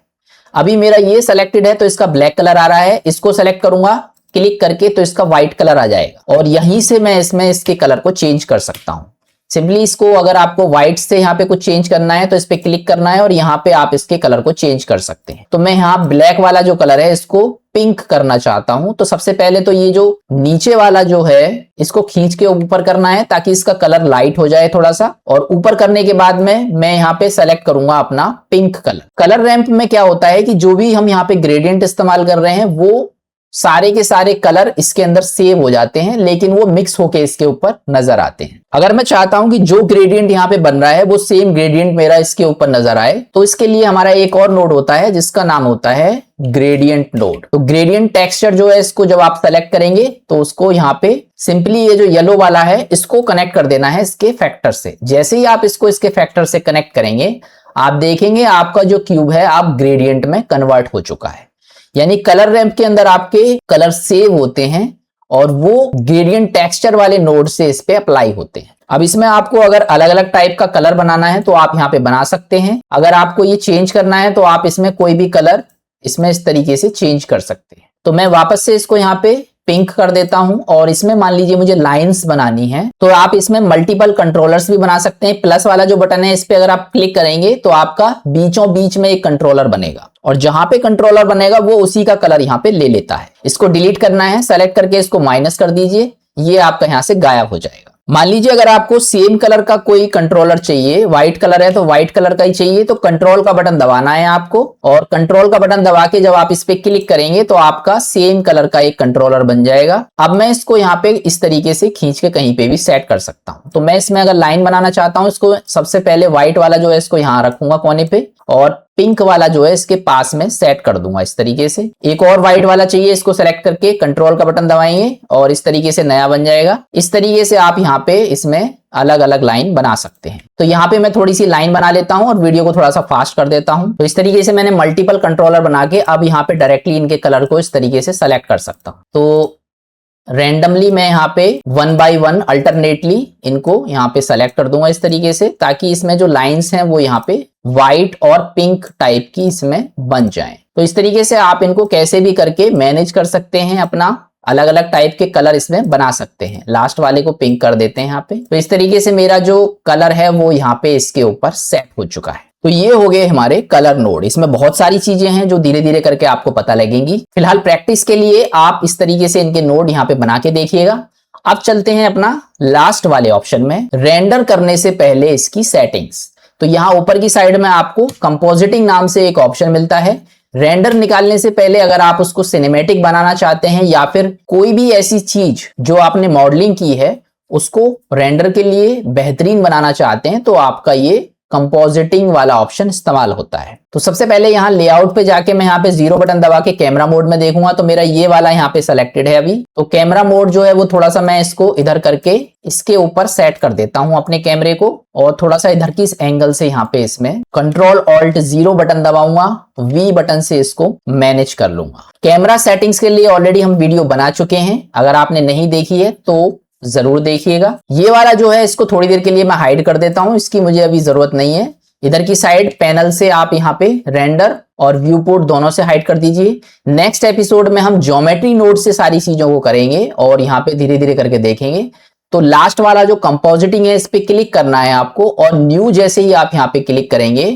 अभी मेरा ये सिलेक्टेड है तो इसका ब्लैक कलर आ रहा है, इसको सेलेक्ट करूंगा क्लिक करके तो इसका व्हाइट कलर आ जाएगा और यहीं से मैं इसमें इसके कलर को चेंज कर सकता हूं। सिंपली इसको अगर आपको व्हाइट से यहाँ पे कुछ चेंज करना है तो इस पे क्लिक करना है और यहाँ पे आप इसके कलर को चेंज कर सकते हैं। तो मैं यहाँ ब्लैक वाला जो कलर है इसको पिंक करना चाहता हूं। तो सबसे पहले तो ये जो नीचे वाला जो है इसको खींच के ऊपर करना है ताकि इसका कलर लाइट हो जाए थोड़ा सा, और ऊपर करने के बाद में मैं यहाँ पे सेलेक्ट करूंगा अपना पिंक कलर। कलर रैंप में क्या होता है कि जो भी हम यहाँ पे ग्रेडियंट इस्तेमाल कर रहे हैं वो सारे के सारे कलर इसके अंदर सेव हो जाते हैं, लेकिन वो मिक्स होके इसके ऊपर नजर आते हैं। अगर मैं चाहता हूं कि जो ग्रेडियंट यहाँ पे बन रहा है वो सेम ग्रेडियंट मेरा इसके ऊपर नजर आए तो इसके लिए हमारा एक और नोड होता है जिसका नाम होता है ग्रेडियंट नोड। तो ग्रेडियंट टेक्सचर जो है इसको जब आप सेलेक्ट करेंगे तो उसको यहाँ पे सिंपली ये जो येलो वाला है इसको कनेक्ट कर देना है इसके फैक्टर से। जैसे ही आप इसको इसके फैक्टर से कनेक्ट करेंगे आप देखेंगे आपका जो क्यूब है आप ग्रेडियंट में कन्वर्ट हो चुका है। यानी कलर रैंप के अंदर आपके कलर सेव होते हैं और वो ग्रेडियंट टेक्सचर वाले नोड से इस पे अप्लाई होते हैं। अब इसमें आपको अगर अलग अलग टाइप का कलर बनाना है तो आप यहाँ पे बना सकते हैं। अगर आपको ये चेंज करना है तो आप इसमें कोई भी कलर इसमें इस तरीके से चेंज कर सकते हैं। तो मैं वापस से इसको यहाँ पे पिंक कर देता हूं और इसमें मान लीजिए मुझे लाइंस बनानी है तो आप इसमें मल्टीपल कंट्रोलर्स भी बना सकते हैं। प्लस वाला जो बटन है इस पे अगर आप क्लिक करेंगे तो आपका बीचों बीच में एक कंट्रोलर बनेगा और जहां पे कंट्रोलर बनेगा वो उसी का कलर यहाँ पे ले लेता है। इसको डिलीट करना है, सेलेक्ट करके इसको माइनस कर दीजिए, ये आपका यहाँ से गायब हो जाएगा। मान लीजिए अगर आपको सेम कलर का कोई कंट्रोलर चाहिए, व्हाइट कलर है तो व्हाइट कलर का ही चाहिए, तो कंट्रोल का बटन दबाना है आपको और कंट्रोल का बटन दबा के जब आप इस पे क्लिक करेंगे तो आपका सेम कलर का एक कंट्रोलर बन जाएगा। अब मैं इसको यहाँ पे इस तरीके से खींच के कहीं पे भी सेट कर सकता हूँ। तो मैं इसमें अगर लाइन बनाना चाहता हूँ इसको सबसे पहले व्हाइट वाला जो है इसको यहाँ रखूंगा कोने पे और पिंक वाला जो है इसके पास में सेट कर दूंगा इस तरीके से। एक और व्हाइट वाला चाहिए, इसको सेलेक्ट करके कंट्रोल का बटन दबाएंगे और इस तरीके से नया बन जाएगा। इस तरीके से आप यहाँ पे इसमें अलग अलग लाइन बना सकते हैं। तो यहाँ पे मैं थोड़ी सी लाइन बना लेता हूँ और वीडियो को थोड़ा सा फास्ट कर देता हूँ। तो इस तरीके से मैंने मल्टीपल कंट्रोलर बना के अब यहाँ पे डायरेक्टली इनके कलर को इस तरीके से सेलेक्ट कर सकता हूँ। तो रैंडमली मैं यहाँ पे 1 बाय 1 अल्टरनेटली इनको यहाँ पे सेलेक्ट कर दूंगा इस तरीके से, ताकि इसमें जो लाइंस हैं वो यहाँ पे व्हाइट और पिंक टाइप की इसमें बन जाएं। तो इस तरीके से आप इनको कैसे भी करके मैनेज कर सकते हैं, अपना अलग अलग टाइप के कलर इसमें बना सकते हैं। लास्ट वाले को पिंक कर देते हैं यहाँ पे। तो इस तरीके से मेरा जो कलर है वो यहाँ पे इसके ऊपर सेट हो चुका है। तो ये हो गए हमारे कलर नोड। इसमें बहुत सारी चीजें हैं जो धीरे धीरे करके आपको पता लगेंगी। फिलहाल प्रैक्टिस के लिए आप इस तरीके से इनके नोड यहाँ पे बना के देखिएगा। अब चलते हैं अपना लास्ट वाले ऑप्शन में, रेंडर करने से पहले इसकी सेटिंग्स। तो यहाँ ऊपर की साइड में आपको कंपोजिटिंग नाम से एक ऑप्शन मिलता है। रेंडर निकालने से पहले अगर आप उसको सिनेमैटिक बनाना चाहते हैं या फिर कोई भी ऐसी चीज जो आपने मॉडलिंग की है उसको रेंडर के लिए बेहतरीन बनाना चाहते हैं, तो आपका ये कंपोजिटिंग वाला ऑप्शन इस्तेमाल होता है। तो सबसे पहले यहाँ लेआउट पे जाके मैं यहाँ पे 0 बटन दबा के कैमरा मोड में देखूंगा तो मेरा ये वाला यहाँ पे सेलेक्टेड है अभी। तो कैमरा मोड जो है वो थोड़ा सा मैं इसको इधर करके इसके ऊपर सेट कर देता हूँ अपने कैमरे को, और थोड़ा सा इधर की इस एंगल से यहाँ पे इसमें Ctrl+Alt+0 बटन दबाऊंगा, V बटन से इसको मैनेज कर लूंगा। कैमरा सेटिंग्स के लिए ऑलरेडी हम वीडियो बना चुके हैं, अगर आपने नहीं देखी है तो जरूर देखिएगा। ये वाला जो है इसको थोड़ी देर के लिए मैं हाइड कर देता हूं, इसकी मुझे अभी जरूरत नहीं है। इधर की साइड पैनल से आप यहाँ पे रेंडर और व्यू पोर्ट दोनों से हाइड कर दीजिए। नेक्स्ट एपिसोड में हम ज्योमेट्री नोड से सारी चीजों को करेंगे और यहाँ पे धीरे धीरे करके देखेंगे। तो लास्ट वाला जो कंपोजिटिंग है इस पे क्लिक करना है आपको, और न्यू जैसे ही आप यहाँ पे क्लिक करेंगे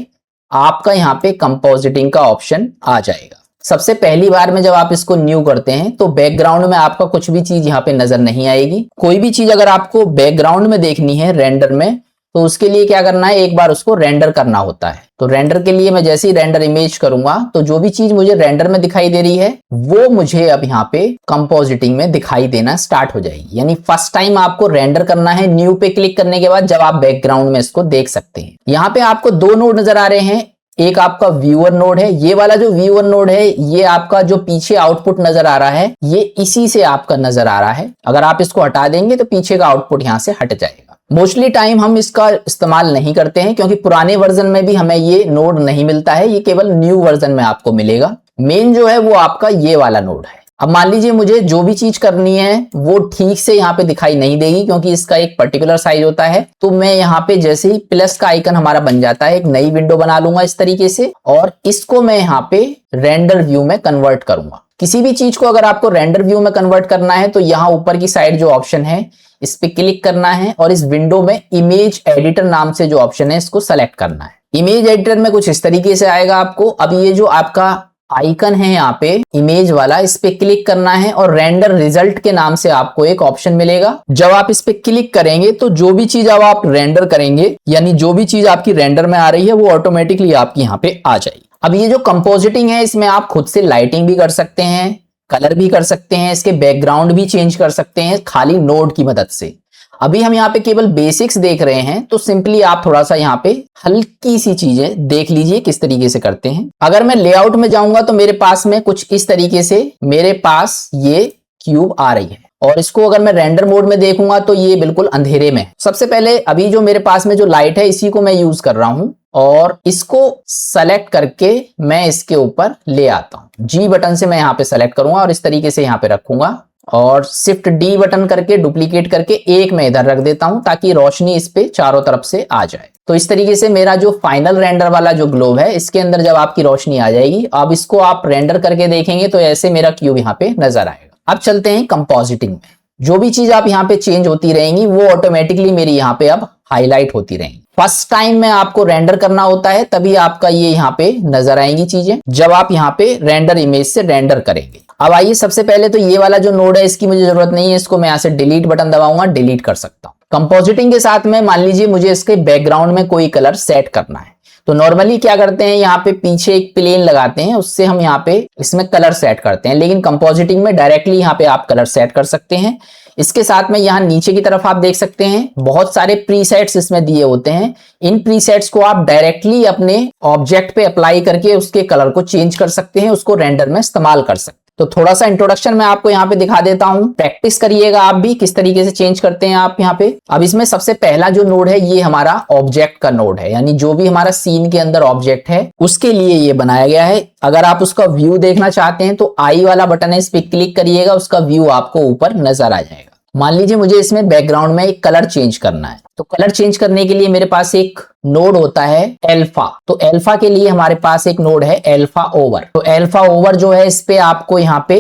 आपका यहाँ पे कंपोजिटिंग का ऑप्शन आ जाएगा। सबसे पहली बार में जब आप इसको न्यू करते हैं तो बैकग्राउंड में आपका कुछ भी चीज यहाँ पे नजर नहीं आएगी। कोई भी चीज अगर आपको बैकग्राउंड में देखनी है रेंडर में, तो उसके लिए क्या करना है, एक बार उसको रेंडर करना होता है। तो रेंडर के लिए मैं जैसे ही रेंडर इमेज करूंगा तो जो भी चीज मुझे रेंडर में दिखाई दे रही है वो मुझे अब यहाँ पे कंपोजिटिंग में दिखाई देना स्टार्ट हो जाएगी। यानी फर्स्ट टाइम आपको रेंडर करना है न्यू पे क्लिक करने के बाद, जब आप बैकग्राउंड में इसको देख सकते हैं। यहाँ पे आपको 2 नोड नजर आ रहे हैं, एक आपका व्यूअर नोड है। ये वाला जो व्यूअर नोड है ये आपका जो पीछे आउटपुट नजर आ रहा है ये इसी से आपका नजर आ रहा है। अगर आप इसको हटा देंगे तो पीछे का आउटपुट यहां से हट जाएगा। मोस्टली टाइम हम इसका इस्तेमाल नहीं करते हैं क्योंकि पुराने वर्जन में भी हमें ये नोड नहीं मिलता है, ये केवल न्यू वर्जन में आपको मिलेगा। मेन जो है वो आपका ये वाला नोड है। अब मान लीजिए मुझे जो भी चीज करनी है वो ठीक से यहाँ पे दिखाई नहीं देगी क्योंकि इसका एक पर्टिकुलर साइज होता है। तो मैं यहाँ पे जैसे ही प्लस का आइकन हमारा बन जाता है एक नई विंडो बना लूंगा इस तरीके से, और इसको मैं यहाँ पे रेंडर व्यू में कन्वर्ट करूंगा। किसी भी चीज को अगर आपको रेंडर व्यू में कन्वर्ट करना है तो यहाँ ऊपर की साइड जो ऑप्शन है इस पे क्लिक करना है और इस विंडो में इमेज एडिटर नाम से जो ऑप्शन है इसको सेलेक्ट करना है। इमेज एडिटर में कुछ इस तरीके से आएगा आपको। अब ये जो आपका आइकन है यहाँ पे इमेज वाला, इस पे क्लिक करना है और रेंडर रिजल्ट के नाम से आपको एक ऑप्शन मिलेगा। जब आप इस पे क्लिक करेंगे तो जो भी चीज अब आप रेंडर करेंगे यानी जो भी चीज आपकी रेंडर में आ रही है वो ऑटोमेटिकली आपकी यहाँ पे आ जाएगी। अब ये जो कंपोजिटिंग है इसमें आप खुद से लाइटिंग भी कर सकते हैं, कलर भी कर सकते हैं, इसके बैकग्राउंड भी चेंज कर सकते हैं खाली नोड की मदद से। अभी हम यहाँ पे केवल बेसिक्स देख रहे हैं तो सिंपली आप थोड़ा सा यहाँ पे हल्की सी चीजें देख लीजिए किस तरीके से करते हैं। अगर मैं लेआउट में जाऊंगा तो मेरे पास में कुछ इस तरीके से मेरे पास ये क्यूब आ रही है, और इसको अगर मैं रेंडर मोड में देखूंगा तो ये बिल्कुल अंधेरे में। सबसे पहले अभी जो मेरे पास में जो लाइट है इसी को मैं यूज कर रहा हूं और इसको सेलेक्ट करके मैं इसके ऊपर ले आता हूं। जी बटन से मैं यहाँ पे सेलेक्ट करूंगा और इस तरीके से यहाँ पे रखूंगा, और शिफ्ट डी बटन करके डुप्लीकेट करके एक मैं इधर रख देता हूं ताकि रोशनी इस पे चारों तरफ से आ जाए। तो इस तरीके से मेरा जो फाइनल रेंडर वाला जो ग्लोब है इसके अंदर जब आपकी रोशनी आ जाएगी, अब इसको आप रेंडर करके देखेंगे तो ऐसे मेरा क्यूब यहाँ पे नजर आएगा। अब चलते हैं कंपोजिटिंग में। जो भी चीज आप यहाँ पे चेंज होती रहेंगी वो ऑटोमेटिकली मेरी यहाँ पे अब हाईलाइट होती रहेंगी। फर्स्ट टाइम में आपको रेंडर करना होता है तभी आपका ये यहाँ पे नजर आएंगी चीजें, जब आप यहाँ पे रेंडर इमेज से रेंडर करेंगे। अब आइए सबसे पहले तो ये वाला जो नोड है इसकी मुझे जरूरत नहीं है, इसको मैं यहाँ से डिलीट बटन दबाऊंगा, डिलीट कर सकता हूँ। कंपोजिटिंग के साथ में मान लीजिए मुझे इसके बैकग्राउंड में कोई कलर सेट करना है तो नॉर्मली क्या करते हैं यहाँ पे पीछे एक प्लेन लगाते हैं, उससे हम यहाँ पे इसमें कलर सेट करते हैं। लेकिन कंपोजिटिंग में डायरेक्टली यहाँ पे आप कलर सेट कर सकते हैं। इसके साथ में यहाँ नीचे की तरफ आप देख सकते हैं बहुत सारे प्रीसेट्स इसमें दिए होते हैं। इन प्रीसेट्स को आप डायरेक्टली अपने ऑब्जेक्ट पे अप्लाई करके उसके कलर को चेंज कर सकते हैं, उसको रेंडर में इस्तेमाल कर सकते हैं। तो थोड़ा सा इंट्रोडक्शन मैं आपको यहाँ पे दिखा देता हूँ, प्रैक्टिस करिएगा आप भी किस तरीके से चेंज करते हैं आप यहाँ पे। अब इसमें सबसे पहला जो नोड है ये हमारा ऑब्जेक्ट का नोड है, यानी जो भी हमारा सीन के अंदर ऑब्जेक्ट है उसके लिए ये बनाया गया है। अगर आप उसका व्यू देखना चाहते हैं तो आई वाला बटन है, इस पे क्लिक करिएगा, उसका व्यू आपको ऊपर नजर आ जाएगा। मान लीजिए मुझे इसमें बैकग्राउंड में एक कलर चेंज करना है, तो कलर चेंज करने के लिए मेरे पास एक नोड होता है एल्फा। तो एल्फा के लिए हमारे पास एक नोड है एल्फा ओवर। तो एल्फा ओवर जो है इस पे आपको यहाँ पे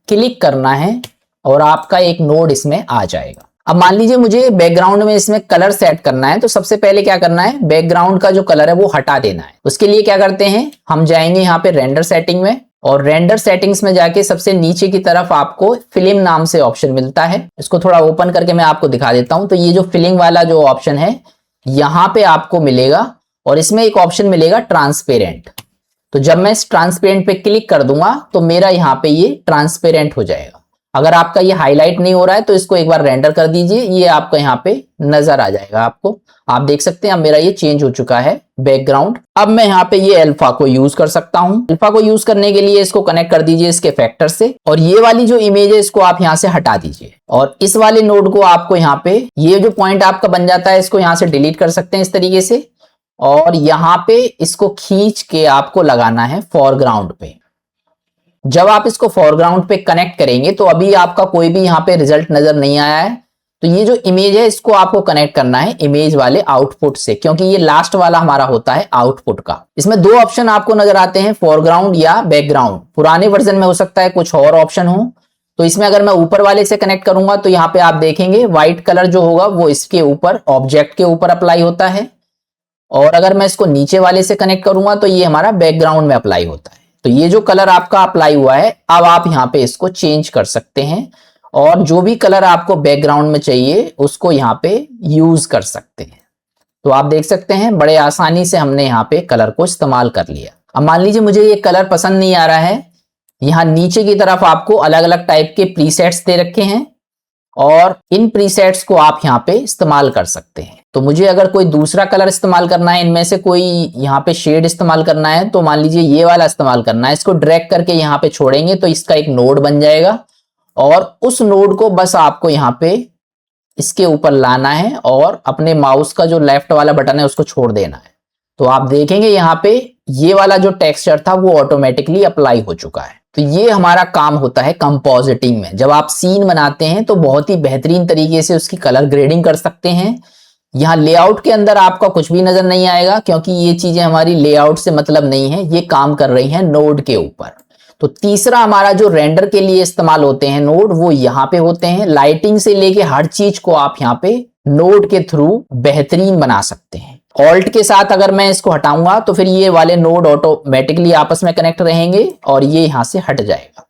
क्लिक करना है और आपका एक नोड इसमें आ जाएगा। अब मान लीजिए मुझे बैकग्राउंड में इसमें कलर सेट करना है, तो सबसे पहले क्या करना है, बैकग्राउंड का जो कलर है वो हटा देना है। उसके लिए क्या करते हैं, हम जाएंगे यहाँ पे रेंडर सेटिंग में, और रेंडर सेटिंग्स में जाके सबसे नीचे की तरफ आपको फिल्म नाम से ऑप्शन मिलता है। इसको थोड़ा ओपन करके मैं आपको दिखा देता हूं। तो ये जो फिलिंग वाला जो ऑप्शन है यहाँ पे आपको मिलेगा, और इसमें एक ऑप्शन मिलेगा ट्रांसपेरेंट। तो जब मैं इस ट्रांसपेरेंट पे क्लिक कर दूंगा तो मेरा यहाँ पे ये ट्रांसपेरेंट हो जाएगा। अगर आपका ये हाईलाइट नहीं हो रहा है तो इसको एक बार रेंडर कर दीजिए, ये आपका यहाँ पे नजर आ जाएगा आपको। आप देख सकते हैं अब मेरा ये चेंज हो चुका है बैकग्राउंड। अब मैं यहाँ पे ये अल्फा को यूज कर सकता हूँ। अल्फा को यूज करने के लिए इसको कनेक्ट कर दीजिए इसके फैक्टर से, और ये वाली जो इमेज है इसको आप यहाँ से हटा दीजिए, और इस वाले नोड को आपको यहाँ पे ये जो पॉइंट आपका बन जाता है इसको यहाँ से डिलीट कर सकते हैं इस तरीके से, और यहाँ पे इसको खींच के आपको लगाना है फोरग्राउंड पे। जब आप इसको फोरग्राउंड पे कनेक्ट करेंगे तो अभी आपका कोई भी यहाँ पे रिजल्ट नजर नहीं आया है। तो ये जो इमेज है इसको आपको कनेक्ट करना है इमेज वाले आउटपुट से, क्योंकि ये लास्ट वाला हमारा होता है आउटपुट का। इसमें दो ऑप्शन आपको नजर आते हैं, फोरग्राउंड या बैकग्राउंड। पुराने वर्जन में हो सकता है कुछ और ऑप्शन हो। तो इसमें अगर मैं ऊपर वाले से कनेक्ट करूंगा तो यहाँ पे आप देखेंगे व्हाइट कलर जो होगा वो इसके ऊपर ऑब्जेक्ट के ऊपर अप्लाई होता है, और अगर मैं इसको नीचे वाले से कनेक्ट करूंगा तो ये हमारा बैकग्राउंड में अप्लाई होता है। तो ये जो कलर आपका अप्लाई हुआ है अब आप यहाँ पे इसको चेंज कर सकते हैं, और जो भी कलर आपको बैकग्राउंड में चाहिए उसको यहाँ पे यूज कर सकते हैं। तो आप देख सकते हैं बड़े आसानी से हमने यहाँ पे कलर को इस्तेमाल कर लिया। अब मान लीजिए मुझे ये कलर पसंद नहीं आ रहा है, यहाँ नीचे की तरफ आपको अलग अलग टाइप के प्रीसेट्स दे रखे हैं, और इन प्रीसेट्स को आप यहाँ पे इस्तेमाल कर सकते हैं। तो मुझे अगर कोई दूसरा कलर इस्तेमाल करना है, इनमें से कोई यहाँ पे शेड इस्तेमाल करना है, तो मान लीजिए ये वाला इस्तेमाल करना है। इसको ड्रैग करके यहाँ पे छोड़ेंगे तो इसका एक नोड बन जाएगा, और उस नोड को बस आपको यहाँ पे इसके ऊपर लाना है और अपने माउस का जो लेफ्ट वाला बटन है उसको छोड़ देना है। तो आप देखेंगे यहाँ पे ये वाला जो टेक्सचर था वो ऑटोमेटिकली अप्लाई हो चुका है। तो ये हमारा काम होता है कंपोजिटिंग में। जब आप सीन बनाते हैं तो बहुत ही बेहतरीन तरीके से उसकी कलर ग्रेडिंग कर सकते हैं। यहाँ लेआउट के अंदर आपका कुछ भी नजर नहीं आएगा, क्योंकि ये चीजें हमारी लेआउट से मतलब नहीं है, ये काम कर रही हैं नोड के ऊपर। तो तीसरा हमारा जो रेंडर के लिए इस्तेमाल होते हैं नोड, वो यहाँ पे होते हैं। लाइटिंग से लेके हर चीज को आप यहाँ पे नोड के थ्रू बेहतरीन बना सकते हैं। ऑल्ट के साथ अगर मैं इसको हटाऊंगा तो फिर ये वाले नोड ऑटोमेटिकली आपस में कनेक्ट रहेंगे और ये यहां से हट जाएगा।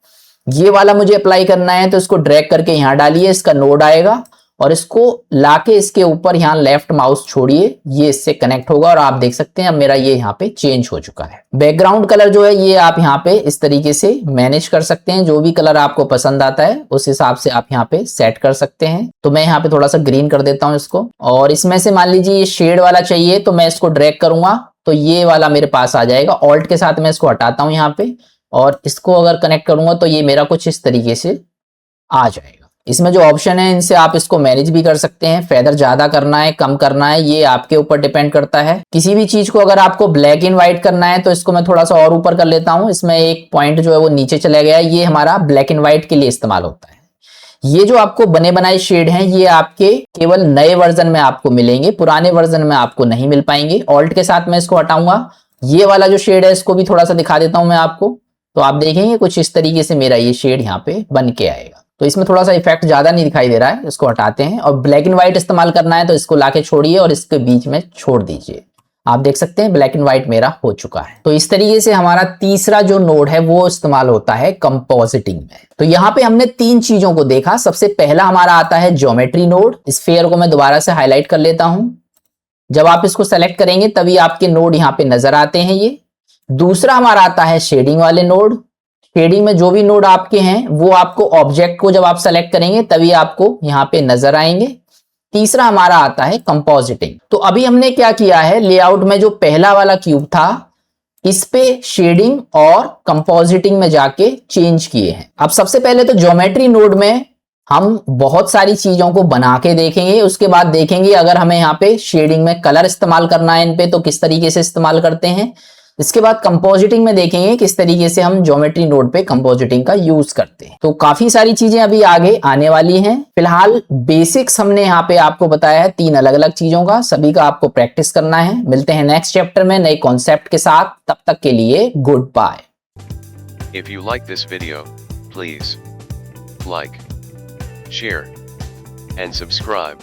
ये वाला मुझे अप्लाई करना है तो इसको ड्रैग करके यहां डालिए, इसका नोड आएगा, और इसको लाके इसके ऊपर यहाँ लेफ्ट माउस छोड़िए, ये इससे कनेक्ट होगा, और आप देख सकते हैं अब मेरा ये यहाँ पे चेंज हो चुका है। बैकग्राउंड कलर जो है ये आप यहाँ पे इस तरीके से मैनेज कर सकते हैं। जो भी कलर आपको पसंद आता है उस हिसाब से आप यहाँ पे सेट कर सकते हैं। तो मैं यहाँ पे थोड़ा सा ग्रीन कर देता हूँ इसको, और इसमें से मान लीजिए ये शेड वाला चाहिए तो मैं इसको ड्रैग करूंगा तो ये वाला मेरे पास आ जाएगा। ऑल्ट के साथ मैं इसको हटाता हूँ यहाँ पे, और इसको अगर कनेक्ट करूंगा तो ये मेरा कुछ इस तरीके से आ जाएगा। इसमें जो ऑप्शन है इनसे आप इसको मैनेज भी कर सकते हैं। फेदर ज्यादा करना है कम करना है ये आपके ऊपर डिपेंड करता है। किसी भी चीज को अगर आपको ब्लैक एंड व्हाइट करना है तो इसको मैं थोड़ा सा और ऊपर कर लेता हूं। इसमें एक पॉइंट जो है वो नीचे चला गया है, ये हमारा ब्लैक एंड व्हाइट के लिए इस्तेमाल होता है। ये जो आपको बने बनाए शेड हैं ये आपके केवल नए वर्जन में आपको मिलेंगे, पुराने वर्जन में आपको नहीं मिल पाएंगे। ऑल्ट के साथ मैं इसको हटाऊंगा। ये वाला जो शेड है इसको भी थोड़ा सा दिखा देता हूं मैं आपको, तो आप देखेंगे कुछ इस तरीके से मेरा ये शेड यहाँ पे बन के आएगा। तो इसमें थोड़ा सा इफेक्ट ज्यादा नहीं दिखाई दे रहा है, इसको हटाते हैं। और ब्लैक एंड व्हाइट इस्तेमाल करना है तो इसको लाके छोड़िए और इसके बीच में छोड़ दीजिए। आप देख सकते हैं ब्लैक एंड व्हाइट मेरा हो चुका है। तो इस तरीके से हमारा तीसरा जो नोड है वो इस्तेमाल होता है कंपोजिटिंग में। तो यहाँ पे हमने तीन चीजों को देखा। सबसे पहला हमारा आता है ज्योमेट्री नोड। स्फीयर को मैं दोबारा से हाईलाइट कर लेता हूं। जब आप इसको सेलेक्ट करेंगे तभी आपके नोड यहाँ पे नजर आते हैं ये। दूसरा हमारा आता है शेडिंग वाले नोड। शेडिंग में जो भी नोड आपके हैं वो आपको ऑब्जेक्ट को जब आप सेलेक्ट करेंगे तभी आपको यहाँ पे नजर आएंगे। तीसरा हमारा आता है कंपोजिटिंग। तो अभी हमने क्या किया है, लेआउट में जो पहला वाला क्यूब था इस पे शेडिंग और कंपोजिटिंग में जाके चेंज किए हैं। अब सबसे पहले तो ज्योमेट्री नोड में हम बहुत सारी चीजों को बना के देखेंगे, उसके बाद देखेंगे अगर हमें यहाँ पे शेडिंग में कलर इस्तेमाल करना है इन पे तो किस तरीके से इस्तेमाल करते हैं। इसके बाद कंपोजिटिंग में देखेंगे किस तरीके से हम ज्योमेट्री नोड पे कंपोजिटिंग का यूज करते हैं। तो काफी सारी चीजें अभी आगे आने वाली हैं। फिलहाल बेसिक्स हमने यहाँ पे आपको बताया है तीन अलग अलग चीजों का, सभी का आपको प्रैक्टिस करना है। मिलते हैं नेक्स्ट चैप्टर में नए कॉन्सेप्ट के साथ, तब तक के लिए good bye. If you like this video, please like, share, and subscribe.